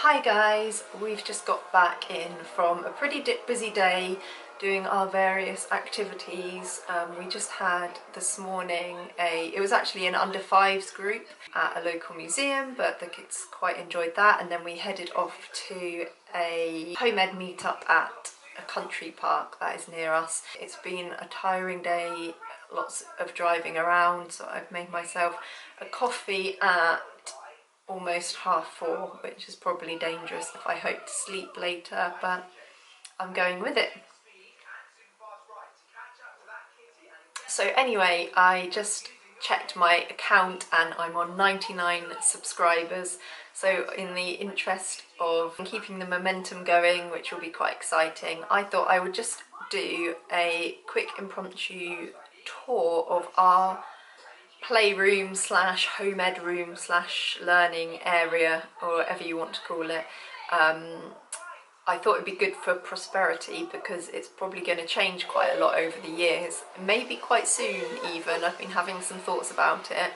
Hi guys, we've just got back in from a pretty busy day doing our various activities. We just had this morning it was actually an under fives group at a local museum, but the kids quite enjoyed that, and then we headed off to a home ed meetup at a country park that is near us. It's been a tiring day, lots of driving around, so I've made myself a coffee at almost 4:30, which is probably dangerous if I hope to sleep later, but I'm going with it. So anyway, I just checked my account and I'm on 99 subscribers, so in the interest of keeping the momentum going, which will be quite exciting, I thought I would just do a quick impromptu tour of our playroom slash home ed room slash learning area, or whatever you want to call it. I thought it'd be good for prosperity because it's probably going to change quite a lot over the years, maybe quite soon even. I've been having some thoughts about it.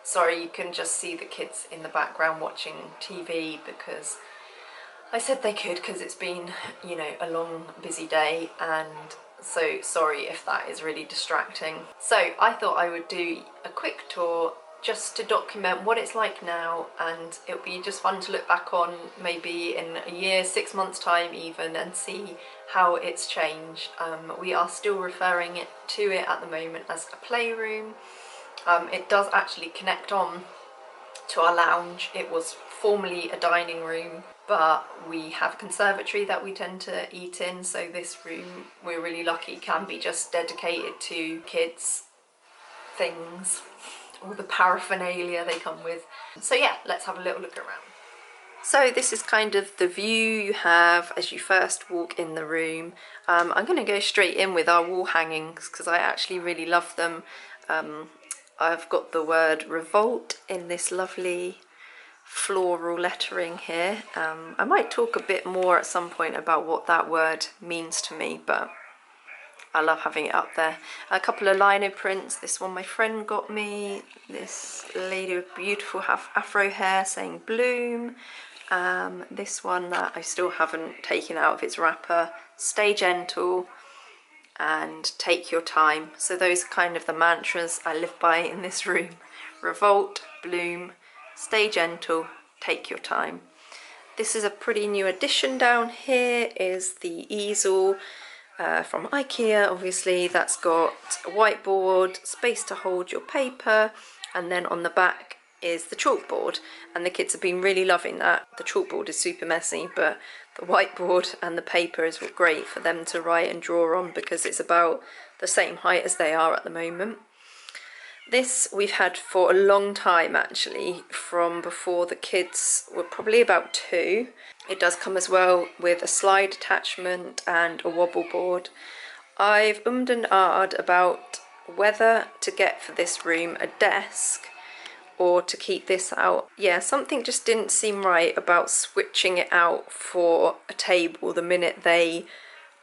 Sorry, you can just see the kids in the background watching TV because I said they could, because it's been, you know, a long busy day, and so sorry if that is really distracting. So I thought I would do a quick tour just to document what it's like now, and it'll be just fun to look back on maybe in a year, 6 months time even, and see how it's changed. We are still referring to it at the moment as a playroom. It does actually connect on to our lounge. It was formerly a dining room, but we have a conservatory that we tend to eat in, so this room, we're really lucky, can be just dedicated to kids' things, all the paraphernalia they come with. So yeah, let's have a little look around. So this is kind of the view you have as you first walk in the room. I'm going to go straight in with our wall hangings because I actually really love them. I've got the word revolt in this lovely floral lettering here. I might talk a bit more at some point about what that word means to me, but I love having it up there. A couple of lino prints. This one my friend got me. This lady with beautiful afro hair saying bloom. This one that I still haven't taken out of its wrapper, stay gentle and take your time. So those are kind of the mantras I live by in this room. Revolt, bloom, stay gentle, take your time. This is a pretty new addition down here, is the easel from IKEA. Obviously that's got a whiteboard, space to hold your paper, and then on the back is the chalkboard, and the kids have been really loving that. The chalkboard is super messy, but the whiteboard and the paper is great for them to write and draw on because it's about the same height as they are at the moment. This we've had for a long time actually, from before the kids were probably about 2. It does come as well with a slide attachment and a wobble board. I've and ahed about whether to get for this room a desk or to keep this out. Yeah, something just didn't seem right about switching it out for a table the minute they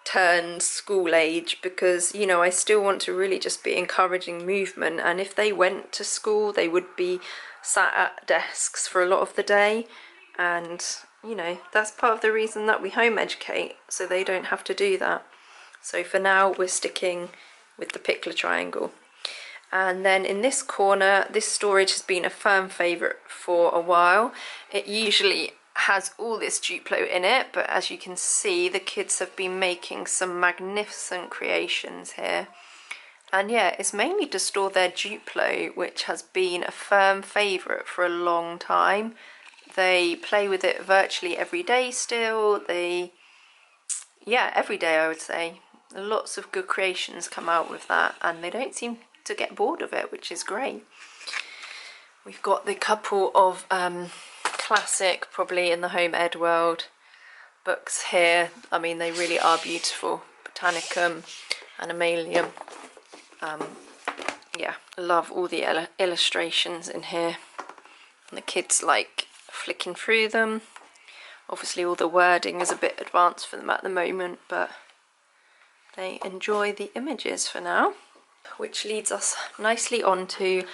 turned school age, because, you know, I still want to really just be encouraging movement, and if they went to school they would be sat at desks for a lot of the day, and you know, that's part of the reason that we home educate, so they don't have to do that. So for now we're sticking with the Pickler triangle. And then in this corner, this storage has been a firm favourite for a while. It usually has all this Duplo in it, but as you can see, the kids have been making some magnificent creations here. And yeah, it's mainly to store their Duplo, which has been a firm favourite for a long time. They play with it virtually every day still. Yeah, every day I would say. Lots of good creations come out with that, and they don't seem to get bored of it, which is great. We've got the couple of classic, probably in the home ed world, books here. I mean, they really are beautiful. Botanicum and Amalium. Yeah, love all the illustrations in here, and the kids like flicking through them. Obviously all the wording is a bit advanced for them at the moment, but they enjoy the images for now, which leads us nicely on to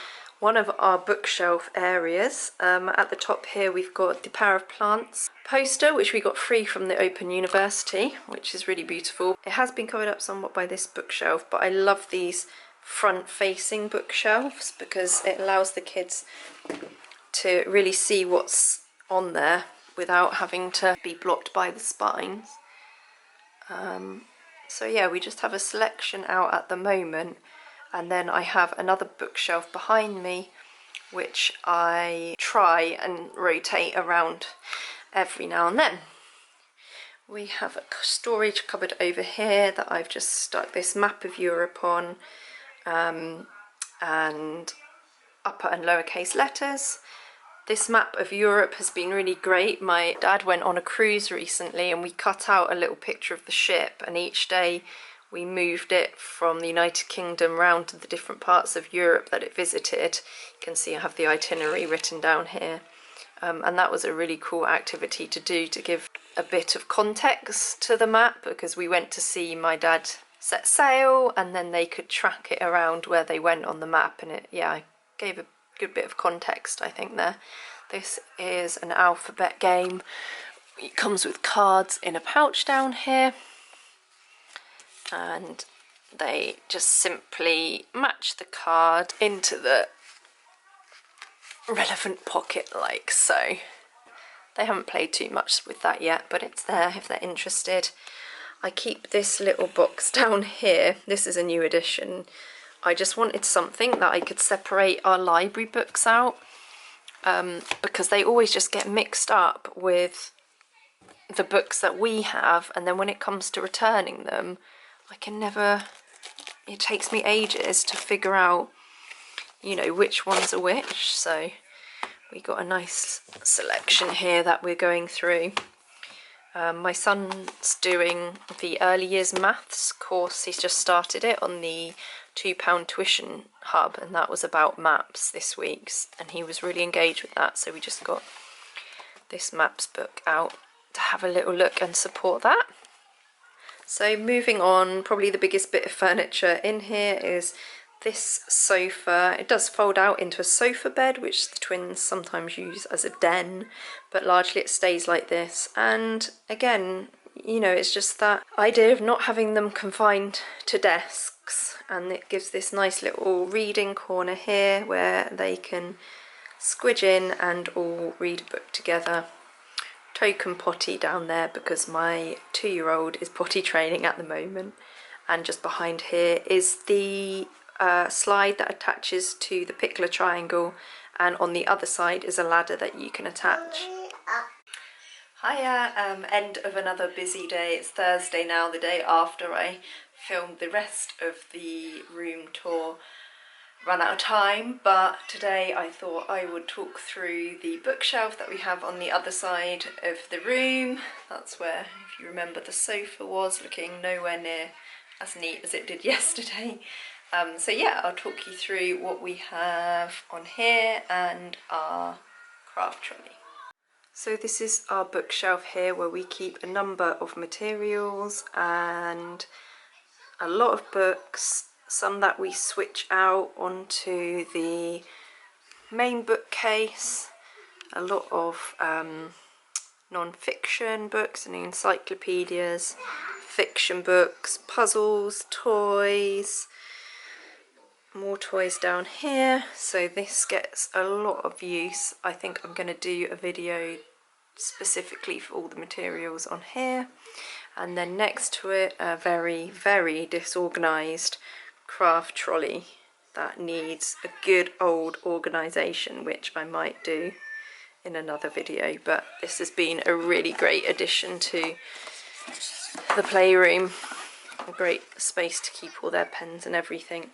one of our bookshelf areas. At the top here we've got the Power of Plants poster, which we got free from the Open University, which is really beautiful. It has been covered up somewhat by this bookshelf, but I love these front-facing bookshelves because it allows the kids to really see what's on there without having to be blocked by the spines. So yeah, we just have a selection out at the moment, and then I have another bookshelf behind me which I try and rotate around every now and then. We have a storage cupboard over here that I've just stuck this map of Europe on, and upper and lowercase letters. This map of Europe has been really great. My dad went on a cruise recently and we cut out a little picture of the ship, and each day we moved it from the United Kingdom round to the different parts of Europe that it visited. You can see I have the itinerary written down here. And that was a really cool activity to do, to give a bit of context to the map, because we went to see my dad set sail and then they could track it around where they went on the map, and it, yeah, gave a good bit of context, I think, there. This is an alphabet game. It comes with cards in a pouch down here, and they just simply match the card into the relevant pocket like so. They haven't played too much with that yet, but it's there if they're interested. I keep this little box down here. This is a new edition. I just wanted something that I could separate our library books out, because they always just get mixed up with the books that we have, and then when it comes to returning them, I can never, it takes me ages to figure out, you know, which ones are which. So we got a nice selection here that we're going through. My son's doing the early years maths course. He's just started it on the £2 tuition hub, and that was about maps this week, and he was really engaged with that, so we just got this maps book out to have a little look and support that. So moving on, probably the biggest bit of furniture in here is this sofa. It does fold out into a sofa bed, which the twins sometimes use as a den, but largely it stays like this. And again, you know, it's just that idea of not having them confined to desks, and it gives this nice little reading corner here where they can squidge in and all read a book together. Token potty down there because my 2-year-old is potty training at the moment, and just behind here is the slide that attaches to the pickler triangle, and on the other side is a ladder that you can attach. Hiya, end of another busy day. It's Thursday now, the day after I filmed the rest of the room tour. Run out of time, but today I thought I would talk through the bookshelf that we have on the other side of the room. That's where, if you remember, the sofa was, looking nowhere near as neat as it did yesterday. So yeah, I'll talk you through what we have on here and our craft trolley. So this is our bookshelf here where we keep a number of materials and a lot of books, some that we switch out onto the main bookcase, a lot of non-fiction books and encyclopedias, fiction books, puzzles, toys, more toys down here. So this gets a lot of use. I think I'm going to do a video specifically for all the materials on here. And then next to it, a very, very disorganised craft trolley that needs a good old organisation, which I might do in another video. But this has been a really great addition to the playroom. A great space to keep all their pens and everything.